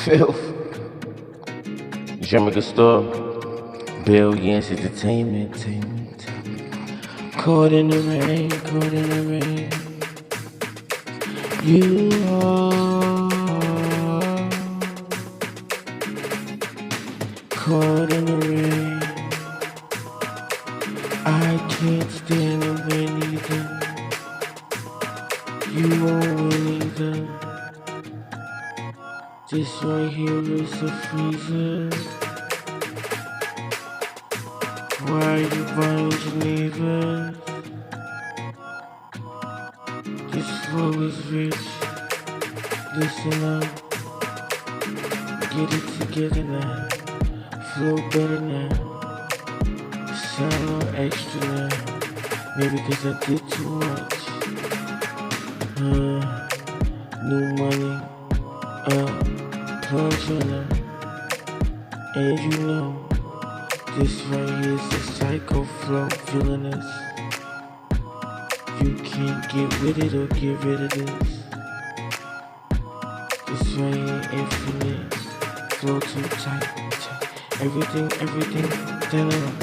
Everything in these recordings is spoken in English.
FILYTH, JERMIN COSTOR, BillionzEnt entertainment. Caught in the rain, caught in the rain. You are caught in the rain. I can't stand the rain either. You won't win either. This right here is a freezer. Why are you buying Geneva? This flow is rich. Listen up. Get it together now. Flow better now. Sound extra now. Maybe cause I did too much. New money. Plunging. And you know, this right here is a psycho flow, villainous. You can't get with it or get rid of this. This right here, infinite. Flow too tight. Everything, turn around,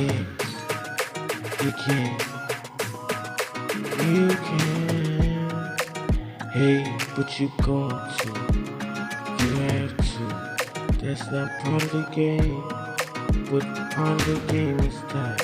everything. You can. Hey, but you going to. You have to. That's not part of the game. But part of the game is that